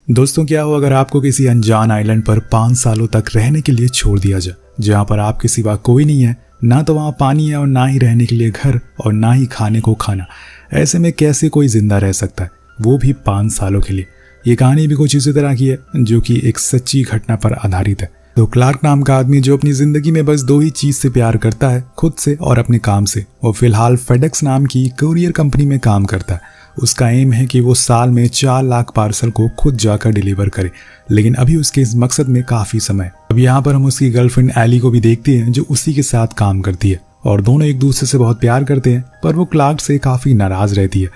दोस्तों, क्या हो अगर आपको किसी अनजान आइलैंड पर 5 सालों तक रहने के लिए छोड़ दिया जाए, जहाँ पर आपके सिवा कोई नहीं है, ना तो वहाँ पानी है और ना ही रहने के लिए घर और ना ही खाने को खाना। ऐसे में कैसे कोई जिंदा रह सकता है, वो भी 5 सालों के लिए। ये कहानी भी कुछ इसी तरह की है, जो कि एक सच्ची घटना पर आधारित है। तो क्लार्क नाम का आदमी, जो अपनी जिंदगी में बस 2 ही चीज से प्यार करता है, खुद से और अपने काम से। वो फिलहाल फेडेक्स नाम की कुरियर कंपनी में काम करता है। उसका एम है कि वो साल में 4 लाख पार्सल को खुद जाकर डिलीवर करे, लेकिन अभी उसके इस मकसद में काफी समय। अब यहाँ पर हम उसकी गर्लफ्रेंड एली को भी देखते हैं, जो उसी के साथ काम करती है और दोनों एक दूसरे से बहुत प्यार करते हैं। पर वो क्लार्क से काफी नाराज रहती है,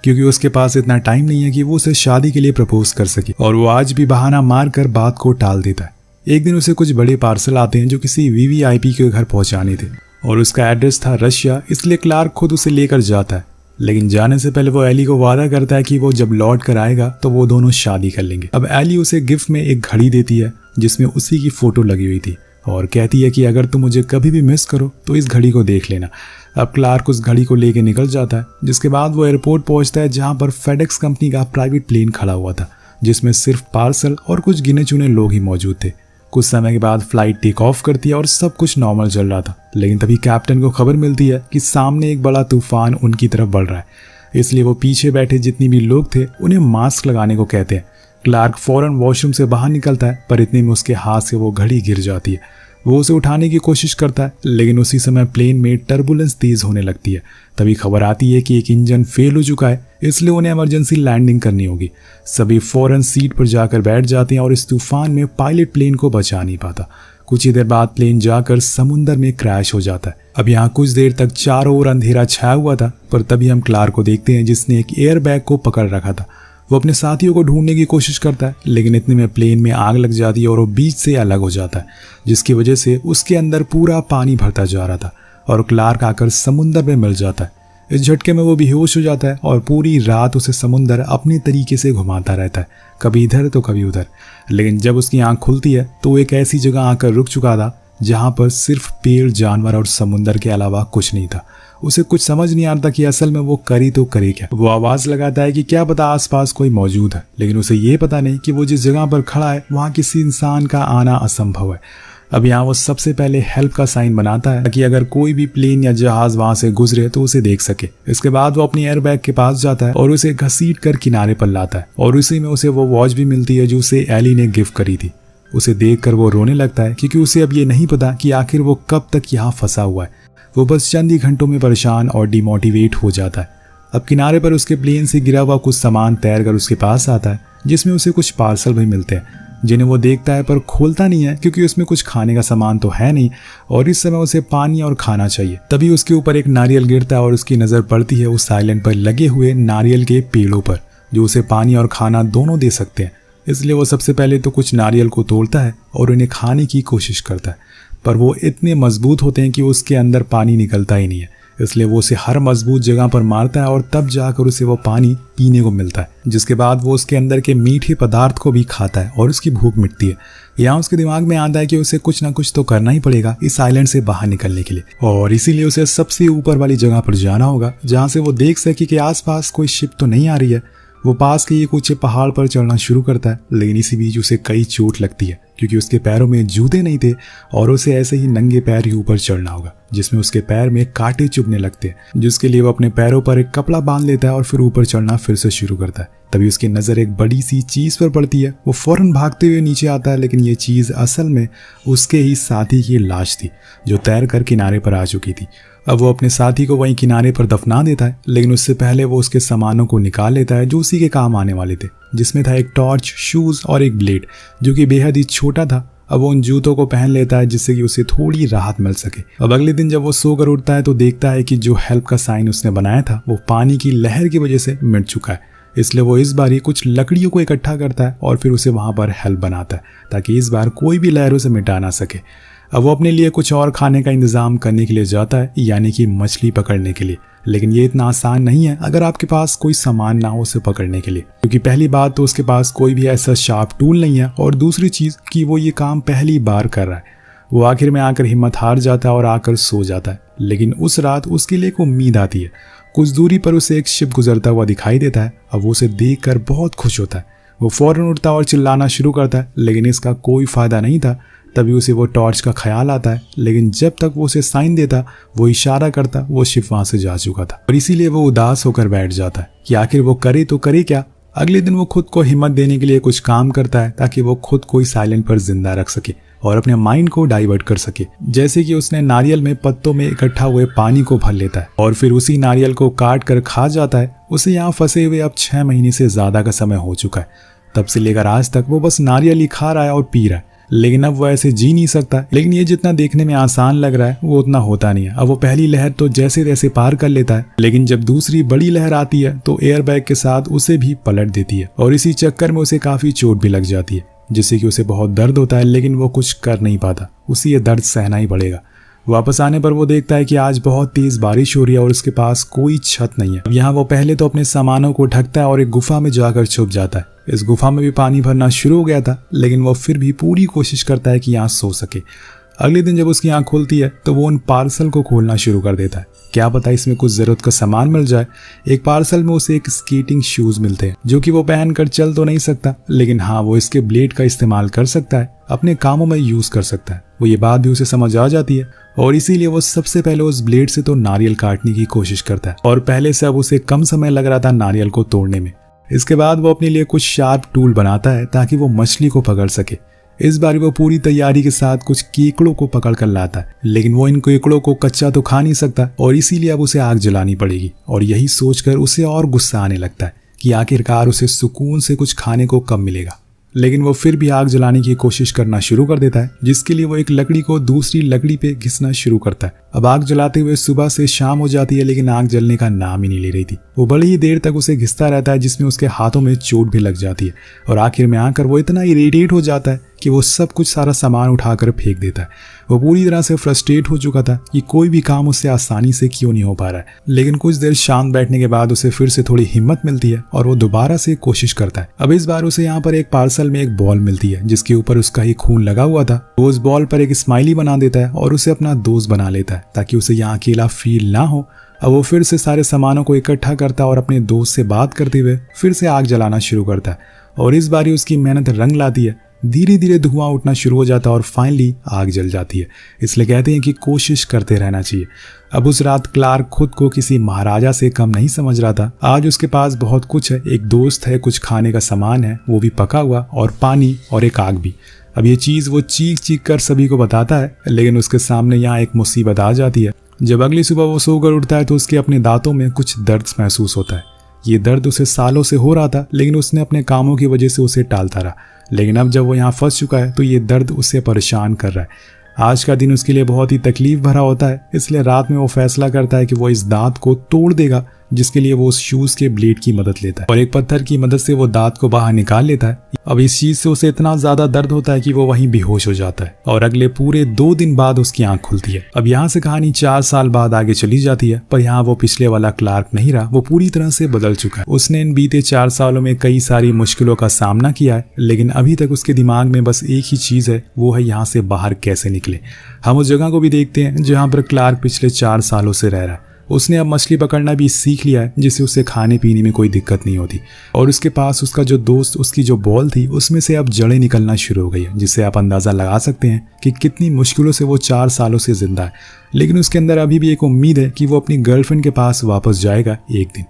क्योंकि उसके पास इतना टाइम नहीं है कि वो उसे शादी के लिए प्रपोज कर सके, और वो आज भी बहाना मारकर बात को टाल देता है। एक दिन उसे कुछ बड़े पार्सल आते हैं जो किसी वीवीआईपी के घर पहुंचाने थे, और उसका एड्रेस था रशिया, इसलिए क्लार्क खुद उसे लेकर जाता है। लेकिन जाने से पहले वो एली को वादा करता है कि वो जब लौट कर आएगा तो वो दोनों शादी कर लेंगे। अब एली उसे गिफ्ट में एक घड़ी देती है जिसमें उसी की फोटो लगी हुई थी, और कहती है कि अगर तुम मुझे कभी भी मिस करो तो इस घड़ी को देख लेना। अब क्लार्क उस घड़ी को लेके निकल जाता है, जिसके बाद वो एयरपोर्ट पहुंचता है, जहां पर फेडेक्स कंपनी का प्राइवेट प्लेन खड़ा हुआ था, जिसमें सिर्फ पार्सल और कुछ गिने चुने लोग ही मौजूद थे। कुछ समय के बाद फ्लाइट टेक ऑफ करती है और सब कुछ नॉर्मल चल रहा था, लेकिन तभी कैप्टन को खबर मिलती है कि सामने एक बड़ा तूफान उनकी तरफ बढ़ रहा है। इसलिए वो पीछे बैठे जितनी भी लोग थे उन्हें मास्क लगाने को कहते हैं। क्लार्क फौरन वॉशरूम से बाहर निकलता है, पर इतने में उसके हाथ से वो घड़ी गिर जाती है। वो उसे उठाने की कोशिश करता है, लेकिन उसी समय प्लेन में टर्बुलेंस तेज होने लगती है। तभी खबर आती है कि एक इंजन फेल हो चुका है, इसलिए उन्हें इमरजेंसी लैंडिंग करनी होगी। सभी फौरन सीट पर जाकर बैठ जाते हैं, और इस तूफान में पायलट प्लेन को बचा नहीं पाता। कुछ ही देर बाद प्लेन जाकर समुंदर में क्रैश हो जाता है। अब यहाँ कुछ देर तक चारों ओर अंधेरा छाया हुआ था, पर तभी हम क्लार्क को देखते हैं, जिसने एक एयर बैग को पकड़ रखा था। वो अपने साथियों को ढूंढने की कोशिश करता है, लेकिन इतने में प्लेन में आग लग जाती है और वो बीच से अलग हो जाता है, जिसकी वजह से उसके अंदर पूरा पानी भरता जा रहा था, और क्लार्क आकर समुंदर में मिल जाता है। इस झटके में वो बेहोश हो जाता है, और पूरी रात उसे समुंदर अपने तरीके से घुमाता रहता है, कभी इधर तो कभी उधर। लेकिन जब उसकी आंख खुलती है तो वो एक ऐसी जगह आकर रुक चुका था जहां पर सिर्फ पेड़, जानवर और समुंदर के अलावा कुछ नहीं था। उसे कुछ समझ नहीं आता कि असल में वो करे तो करे क्या। वो आवाज लगाता है कि क्या पता आसपास कोई मौजूद है, लेकिन उसे ये पता नहीं कि वो जिस जगह पर खड़ा है वहां किसी इंसान का आना असंभव है। अब यहाँ वो सबसे पहले हेल्प का साइन बनाता है, कि अगर कोई भी प्लेन या जहाज वहां से गुजरे तो उसे देख सके। इसके बाद वो अपनी एयरबैग के पास जाता है और उसे घसीट कर किनारे पर लाता है, और उसी में उसे वो वॉच भी मिलती है जो उसे एली ने गिफ्ट करी थी। उसे देखकर वो रोने लगता है, क्योंकि उसे अब ये नहीं पता कि आखिर वो कब तक यहाँ फंसा हुआ है। वो बस चंद ही घंटों में परेशान और डिमोटिवेट हो जाता है। अब किनारे पर उसके प्लेन से गिरा हुआ कुछ सामान तैरकर उसके पास आता है, जिसमें उसे कुछ पार्सल भी मिलते हैं, जिन्हें वो देखता है पर खोलता नहीं है, क्योंकि उसमें कुछ खाने का सामान तो है नहीं, और इस समय उसे पानी और खाना चाहिए। तभी उसके ऊपर एक नारियल गिरता है, और उसकी नज़र पड़ती है उस आइलैंड पर लगे हुए नारियल के पेड़ों पर, जो उसे पानी और खाना दोनों दे सकते हैं। इसलिए वो सबसे पहले तो कुछ नारियल को तोड़ता है और उन्हें खाने की कोशिश करता है, पर वो इतने मजबूत होते हैं कि उसके अंदर पानी निकलता ही नहीं है। इसलिए वो उसे हर मजबूत जगह पर मारता है, और तब जाकर उसे वो पानी पीने को मिलता है, जिसके बाद वो उसके अंदर के मीठे पदार्थ को भी खाता है और उसकी भूख मिटती है। यहाँ उसके दिमाग में आता है कि उसे कुछ ना कुछ तो करना ही पड़ेगा इस आइलैंड से बाहर निकलने के लिए, और इसीलिए उसे सबसे ऊपर वाली जगह पर जाना होगा, जहाँ से वो देख सके कि आसपास कोई शिप तो नहीं आ रही है। वो पास के एक ऊंचे पहाड़ पर चढ़ना शुरू करता है, लेकिन इसी बीच उसे कई चोट लगती है, क्योंकि उसके पैरों में जूते नहीं थे, और उसे ऐसे ही नंगे पैर ही ऊपर चढ़ना होगा, जिसमें उसके पैर में कांटे चुभने लगते हैं, जिसके लिए वो अपने पैरों पर एक कपड़ा बांध लेता है और फिर ऊपर चढ़ना फिर से शुरू करता है। तभी उसकी नज़र एक बड़ी सी चीज पर पड़ती है। वो फौरन भागते हुए नीचे आता है, लेकिन ये चीज असल में उसके ही साथी की लाश थी, जो तैर कर किनारे पर आ चुकी थी। अब वो अपने साथी को वहीं किनारे पर दफना देता है, लेकिन उससे पहले वो उसके सामानों को निकाल लेता है जो उसी के काम आने वाले थे, जिसमें था एक टॉर्च, शूज और एक ब्लेड, जो कि बेहद ही छोटा था। अब वो उन जूतों को पहन लेता है, जिससे कि उसे थोड़ी राहत मिल सके। अब अगले दिन जब वो सोकर उठता है तो देखता है कि जो हेल्प का साइन उसने बनाया था वो पानी की लहर की वजह से मिट चुका है। इसलिए वो इस बार ही कुछ लकड़ियों को इकट्ठा करता है और फिर उसे वहां पर हेल्प बनाता है, ताकि इस बार कोई भी लहरों से मिटा ना सके। अब वो अपने लिए कुछ और खाने का इंतजाम करने के लिए जाता है, यानी कि मछली पकड़ने के लिए। लेकिन ये इतना आसान नहीं है अगर आपके पास कोई सामान ना हो उसे पकड़ने के लिए, क्योंकि पहली बात तो उसके पास कोई भी ऐसा शार्प टूल नहीं है, और दूसरी चीज कि वो ये काम पहली बार कर रहा है। वो आखिर में आकर हिम्मत हार जाता है और आकर सो जाता है। लेकिन उस रात उसके लिए एक उम्मीद आती है। कुछ दूरी पर उसे एक शिप गुजरता हुआ दिखाई देता है। अब वो उसे देखकर बहुत खुश होता है। वो फौरन उठता और चिल्लाना शुरू करता है, लेकिन इसका कोई फायदा नहीं था। तभी उसे वो टॉर्च का ख्याल आता है, लेकिन जब तक वो उसे साइन देता, वो इशारा करता, वो शिप वहां से जा चुका था और इसीलिए वो उदास होकर बैठ जाता है कि आखिर वो करे तो करे क्या। अगले दिन वो खुद को हिम्मत देने के लिए कुछ काम करता है ताकि वो खुद को इस आइलैंड पर जिंदा रख सके और अपने माइंड को डाइवर्ट कर सके। जैसे कि उसने नारियल में पत्तों में इकट्ठा हुए पानी को भर लेता है और फिर उसी नारियल को काट कर खा जाता है। उसे यहाँ फंसे हुए अब 6 महीने से ज्यादा का समय हो चुका है। तब से लेकर आज तक वो बस नारियल ही खा रहा है और पी रहा है, लेकिन अब वो ऐसे जी नहीं सकता। लेकिन ये जितना देखने में आसान लग रहा है वो उतना होता नहीं है। अब वो पहली लहर तो जैसे तैसे पार कर लेता है, लेकिन जब दूसरी बड़ी लहर आती है तो एयरबैग के साथ उसे भी पलट देती है और इसी चक्कर में उसे काफी चोट भी लग जाती है, जिससे कि उसे बहुत दर्द होता है, लेकिन वो कुछ कर नहीं पाता। उसे ये दर्द सहना ही पड़ेगा। वापस आने पर वो देखता है कि आज बहुत तेज बारिश हो रही है और उसके पास कोई छत नहीं है। अब यहाँ वो पहले तो अपने सामानों को ढकता है और एक गुफा में जाकर छुप जाता है। इस गुफा में भी पानी भरना शुरू हो गया था, लेकिन वो फिर भी पूरी कोशिश करता है कि यहाँ सो सके। अगले दिन जब उसकी आंख खुलती है तो वो उन पार्सल को खोलना शुरू कर देता है। क्या पता इसमें कुछ जरूरत का सामान मिल जाए। एक पार्सल में उसे एक स्केटिंग शूज मिलते हैं, जो कि वो पहनकर चल तो नहीं सकता, लेकिन हाँ वो इसके ब्लेड का इस्तेमाल कर सकता है, अपने कामों में यूज कर सकता है। वो ये बात भी उसे समझ आ जाती है और इसीलिए वो सबसे पहले उस ब्लेड से तो नारियल काटने की कोशिश करता है और पहले से अब उसे कम समय लग रहा था नारियल को तोड़ने में। इसके बाद वो अपने लिए कुछ शार्प टूल बनाता है ताकि वो मछली को पकड़ सके। इस बार वो पूरी तैयारी के साथ कुछ केकड़ों को पकड़ कर लाता है, लेकिन वो इन केकड़ों को कच्चा तो खा नहीं सकता और इसीलिए अब उसे आग जलानी पड़ेगी। और यही सोचकर उसे और गुस्सा आने लगता है कि आखिरकार उसे सुकून से कुछ खाने को कब मिलेगा। लेकिन वो फिर भी आग जलाने की कोशिश करना शुरू कर देता है, जिसके लिए वो एक लकड़ी को दूसरी लकड़ी पे घिसना शुरू करता है। अब आग जलाते हुए सुबह से शाम हो जाती है, लेकिन आग जलने का नाम ही नहीं ले रही थी। वो बड़ी ही देर तक उसे घिसता रहता है, जिसमें उसके हाथों में चोट भी लग जाती है और आखिर में आकर वो इतना इरिटेट हो जाता है कि वो सब कुछ सारा सामान उठाकर फेंक देता है। वो पूरी तरह से फ्रस्ट्रेट हो चुका था कि कोई भी काम उससे आसानी से क्यों नहीं हो पा रहा है। लेकिन कुछ देर शांत बैठने के बाद उसे फिर से थोड़ी हिम्मत मिलती है और वो दोबारा से कोशिश करता है। अब इस बार उसे यहाँ पर एक पार्सल में एक बॉल मिलती है, जिसके ऊपर उसका ही खून लगा हुआ था। वो उस बॉल पर एक स्माइली बना देता है और उसे अपना दोस्त बना लेता है ताकि उसे यहाँ अकेला फील ना हो। अब वो फिर से सारे सामानों को इकट्ठा करता है और अपने दोस्त से बात करते हुए फिर से आग जलाना शुरू करता है और इस बार उसकी मेहनत रंग लाती है। धीरे धीरे धुआं उठना शुरू हो जाता है और फाइनली आग जल जाती है। इसलिए कहते हैं कि कोशिश करते रहना चाहिए। अब उस रात क्लार्क खुद को किसी महाराजा से कम नहीं समझ रहा था। आज उसके पास बहुत कुछ है, एक दोस्त है, कुछ खाने का सामान है, वो भी पका हुआ, और पानी और एक आग भी। अब ये चीज़ वो चीख चीख कर सभी को बताता है, लेकिन उसके सामने यहाँ एक मुसीबत आ जाती है। जब अगली सुबह वो सोकर उठता है तो उसके अपने दांतों में कुछ दर्द महसूस होता है। ये दर्द उसे सालों से हो रहा था, लेकिन उसने अपने कामों की वजह से उसे टालता रहा। लेकिन अब जब वो यहाँ फंस चुका है तो ये दर्द उसे परेशान कर रहा है। आज का दिन उसके लिए बहुत ही तकलीफ भरा होता है, इसलिए रात में वो फैसला करता है कि वो इस दांत को तोड़ देगा, जिसके लिए वो उस शूज के ब्लेड की मदद लेता है और एक पत्थर की मदद से वो दांत को बाहर निकाल लेता है। अब इस चीज से उसे इतना ज्यादा दर्द होता है कि वो वहीं बेहोश हो जाता है और अगले पूरे 2 दिन बाद उसकी आंख खुलती है। अब यहाँ से कहानी 4 साल बाद आगे चली जाती है, पर यहाँ वो पिछले वाला क्लार्क नहीं रहा, वो पूरी तरह से बदल चुका है। उसने इन बीते 4 सालों में कई सारी मुश्किलों का सामना किया है, लेकिन अभी तक उसके दिमाग में बस एक ही चीज है, वो है यहाँ से बाहर कैसे निकले। हम उस जगह को भी देखते हैं जहाँ पर क्लार्क पिछले 4 सालों से रह रहा है। उसने अब मछली पकड़ना भी सीख लिया है, जिससे उसे खाने पीने में कोई दिक्कत नहीं होती। और उसके पास उसका जो दोस्त, उसकी जो बॉल थी, उसमें से अब जड़ें निकलना शुरू हो गई है, जिससे आप अंदाज़ा लगा सकते हैं कि कितनी मुश्किलों से वो 4 सालों से जिंदा है। लेकिन उसके अंदर अभी भी एक उम्मीद है कि वो अपनी गर्लफ्रेंड के पास वापस जाएगा एक दिन।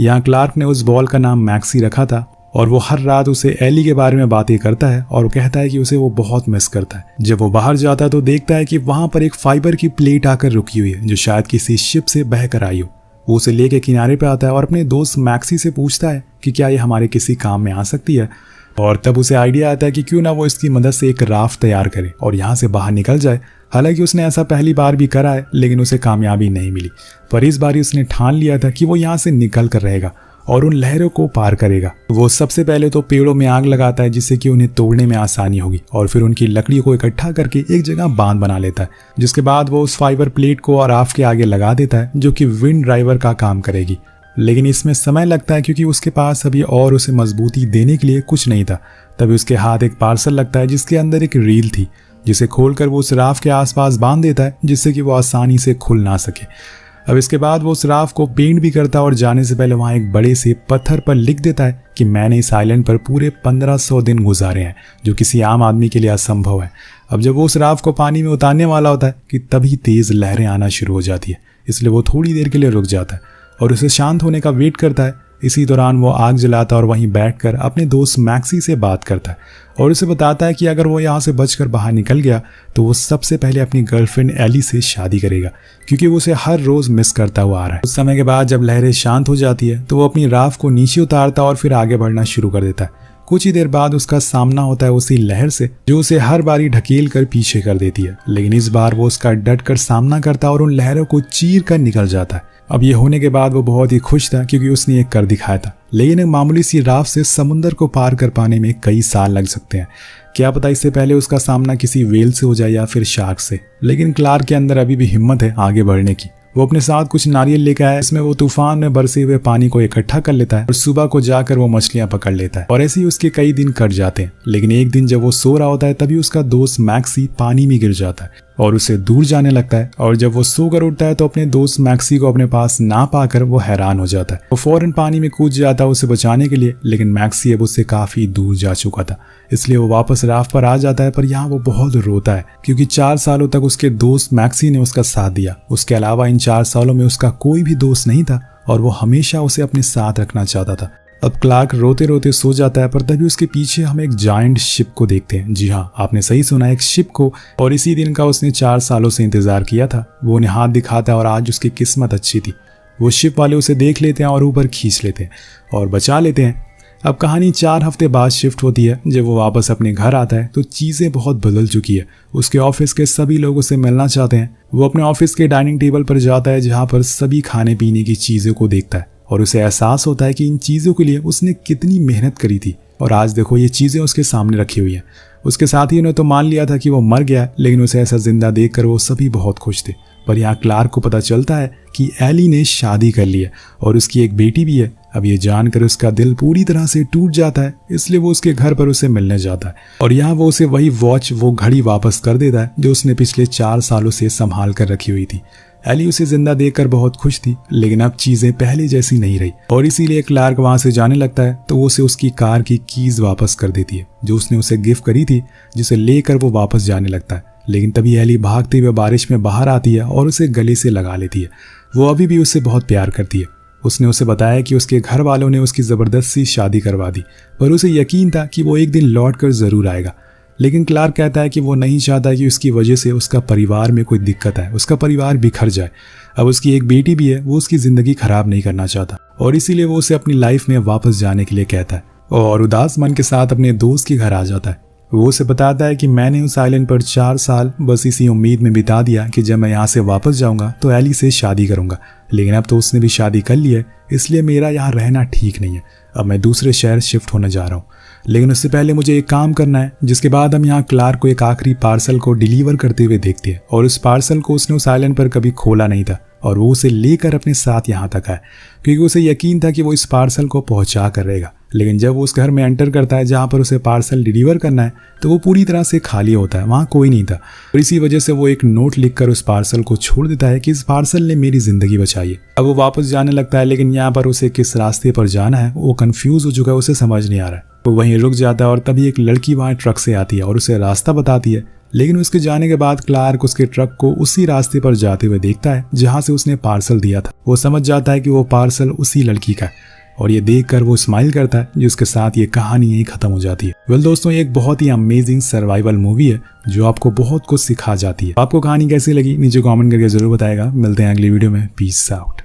यहाँ क्लार्क ने उस बॉल का नाम मैक्सी रखा था और वो हर रात उसे एली के बारे में बातें करता है और कहता है कि उसे वो बहुत मिस करता है। जब वो बाहर जाता है तो देखता है कि वहां पर एक फाइबर की प्लेट आकर रुकी हुई है, जो शायद किसी शिप से बह कर आई हो। वो उसे लेके किनारे पे आता है और अपने दोस्त मैक्सी से पूछता है कि क्या ये हमारे किसी काम में आ सकती है। और तब उसे आइडिया आता है कि क्यों ना वो इसकी मदद से एक राफ्ट तैयार करे और यहाँ से बाहर निकल जाए। हालांकि उसने ऐसा पहली बार भी करा है, लेकिन उसे कामयाबी नहीं मिली। पर इस बार उसने ठान लिया था कि वो यहाँ से निकल कर रहेगा और उन लहरों को पार करेगा। वो सबसे पहले तो पेड़ों में आग लगाता है, जिससे कि उन्हें तोड़ने में आसानी होगी, और फिर उनकी लकड़ियों को इकट्ठा करके एक जगह बांध बना लेता है, जिसके बाद वो उस फाइबर प्लेट को और राफ्ट के आगे लगा देता है, जो कि विंड ड्राइवर का काम करेगी। लेकिन इसमें समय लगता है क्योंकि उसके पास अभी और उसे मजबूती देने के लिए कुछ नहीं था। तभी उसके हाथ एक पार्सल लगता है, जिसके अंदर एक रील थी, जिसे खोलकर वो उस राफ्ट के आसपास बांध देता है, जिससे कि वो आसानी से खुल ना सके। अब इसके बाद वो उस राफ्ट को पेंट भी करता है और जाने से पहले वहाँ एक बड़े से पत्थर पर लिख देता है कि मैंने इस आइलैंड पर पूरे 1500 दिन गुजारे हैं, जो किसी आम आदमी के लिए असंभव है। अब जब वो उस राफ्ट को पानी में उतारने वाला होता है कि तभी तेज लहरें आना शुरू हो जाती है, इसलिए वो थोड़ी देर के लिए रुक जाता है और उसे शांत होने का वेट करता है। इसी दौरान वो आग जलाता और वहीं बैठकर अपने दोस्त मैक्सी से बात करता है और उसे बताता है कि अगर वो यहाँ से बचकर बाहर निकल गया तो वो सबसे पहले अपनी गर्लफ्रेंड एली से शादी करेगा, क्योंकि वो उसे हर रोज मिस करता हुआ आ रहा है। उस समय के बाद जब लहरें शांत हो जाती है तो वो अपनी राफ्ट को नीचे उतारता और फिर आगे बढ़ना शुरू कर देता है। कुछ ही देर बाद उसका सामना होता है उसी लहर से जो उसे हर बारी ढकेल कर पीछे कर देती है, लेकिन इस बार वो उसका डट कर सामना करता और उन लहरों को चीर कर निकल जाता है। अब ये होने के बाद वो बहुत ही खुश था क्योंकि उसने ये कर दिखाया था, लेकिन एक मामूली सी राफ्ट से समुद्र को पार कर पाने में कई साल लग सकते हैं। क्या पता इससे पहले उसका सामना किसी वेल से हो जाए या फिर शार्क से, लेकिन क्लार्क के अंदर अभी भी हिम्मत है आगे बढ़ने की। वो अपने साथ कुछ नारियल लेकर आया, इसमें वो तूफान में बरसे हुए पानी को इकट्ठा कर लेता है और सुबह को जाकर वो मछलियां पकड़ लेता है और ऐसे ही उसके कई दिन कट जाते हैं। लेकिन एक दिन जब वो सो रहा होता है तभी उसका दोस्त मैक्सी पानी में गिर जाता है और उसे दूर जाने लगता है और जब वो सोकर उठता है तो अपने दोस्त मैक्सी को अपने पास ना पाकर वो हैरान हो जाता है। वो फौरन पानी में कूद जाता है उसे बचाने के लिए, लेकिन मैक्सी अब उससे काफी दूर जा चुका था, इसलिए वो वापस राफ्ट पर आ जाता है। पर यहाँ वो बहुत रोता है क्योंकि 4 सालों तक उसके दोस्त मैक्सी ने उसका साथ दिया। उसके अलावा इन 4 सालों में उसका कोई भी दोस्त नहीं था और वो हमेशा उसे अपने साथ रखना चाहता था। अब क्लार्क रोते रोते सो जाता है, पर तभी उसके पीछे हम एक जायंट शिप को देखते हैं। जी हाँ, आपने सही सुना, एक शिप को। और इसी दिन का उसने 4 सालों से इंतजार किया था। वो उन्हें हाथ दिखाता है और आज उसकी किस्मत अच्छी थी। वो शिप वाले उसे देख लेते हैं और ऊपर खींच लेते हैं और बचा लेते हैं। अब कहानी 4 हफ्ते बाद शिफ्ट होती है। जब वो वापस अपने घर आता है तो चीज़ें बहुत बदल चुकी है। उसके ऑफिस के सभी लोग उसे मिलना चाहते हैं। वो अपने ऑफिस के डाइनिंग टेबल पर जाता है जहाँ पर सभी खाने पीने की चीज़ों को देखता है और उसे एहसास होता है कि इन चीज़ों के लिए उसने कितनी मेहनत करी थी और आज देखो ये चीज़ें उसके सामने रखी हुई हैं। उसके साथियों ने तो मान लिया था कि वो मर गया, लेकिन उसे ऐसा जिंदा देखकर वो सभी बहुत खुश थे। पर यहाँ क्लार्क को पता चलता है कि एली ने शादी कर ली है और उसकी एक बेटी भी है। अब ये जानकर उसका दिल पूरी तरह से टूट जाता है, इसलिए वो उसके घर पर उसे मिलने जाता है और यहाँ वो उसे वही वॉच, वो घड़ी वापस कर देता है जो उसने पिछले 4 सालों से संभाल कर रखी हुई थी। एली उसे जिंदा देखकर बहुत खुश थी, लेकिन अब चीजें पहले जैसी नहीं रही और इसीलिए क्लार्क वहां से जाने लगता है तो वो उसे उसकी कार की कीज वापस कर देती है जो उसने उसे गिफ्ट करी थी, जिसे लेकर वो वापस जाने लगता है। लेकिन तभी एली भागते हुए बारिश में बाहर आती है और उसे गले से लगा लेती है। वो अभी भी उससे बहुत प्यार करती है। उसने उसे बताया कि उसके घर वालों ने उसकी जबरदस्ती शादी करवा दी, पर उसे यकीन था कि वो एक दिन लौट कर जरूर आएगा। लेकिन क्लार्क कहता है कि वो नहीं चाहता कि उसकी वजह से उसका परिवार में कोई दिक्कत आए, उसका परिवार बिखर जाए। अब उसकी एक बेटी भी है, वो उसकी जिंदगी खराब नहीं करना चाहता और इसीलिए वो उसे अपनी लाइफ में वापस जाने के लिए कहता है और उदास मन के साथ अपने दोस्त के घर आ जाता है। वो उसे बताता है कि मैंने उस आइलैंड पर 4 साल बस इसी उम्मीद में बिता दिया कि जब मैं यहाँ से वापस जाऊंगा तो एली से शादी करूंगा, लेकिन अब तो उसने भी शादी कर ली है, इसलिए मेरा यहाँ रहना ठीक नहीं है। अब मैं दूसरे शहर शिफ्ट होने जा रहा हूँ, लेकिन उससे पहले मुझे एक काम करना है। जिसके बाद हम यहाँ क्लार्क को एक आखिरी पार्सल को डिलीवर करते हुए देखते हैं और उस पार्सल को उसने उस आइलैंड पर कभी खोला नहीं था और वो उसे लेकर अपने साथ यहाँ तक आया क्योंकि उसे यकीन था कि वो इस पार्सल को पहुँचा कर रहेगा। लेकिन जब वो उस घर में एंटर करता है जहाँ पर उसे पार्सल डिलीवर करना है तो वो पूरी तरह से खाली होता है, वहाँ कोई नहीं था और इसी वजह से वो एक नोट लिखकर उस पार्सल को छोड़ देता है कि इस पार्सल ने मेरी जिंदगी बचाई है। अब वो वापस जाने लगता है, लेकिन यहाँ पर उसे किस रास्ते पर जाना है वो कंफ्यूज हो चुका है, उसे समझ नहीं आ रहा है। वो वहीं रुक जाता है और तभी एक लड़की वहाँ ट्रक से आती है और उसे रास्ता बताती है, लेकिन उसके जाने के बाद क्लार्क उसके ट्रक को उसी रास्ते पर जाते हुए देखता है जहाँ से उसने पार्सल दिया था। वो समझ जाता है कि वो पार्सल उसी लड़की का है और ये देखकर वो स्माइल करता है, जिसके साथ ये कहानी यही खत्म हो जाती है। वेल दोस्तों, ये एक बहुत ही अमेजिंग सर्वाइवल मूवी है जो आपको बहुत कुछ सिखा जाती है। आपको कहानी कैसी लगी नीचे कमेंट करके जरूर बताएगा। मिलते हैं अगली वीडियो में। Peace out.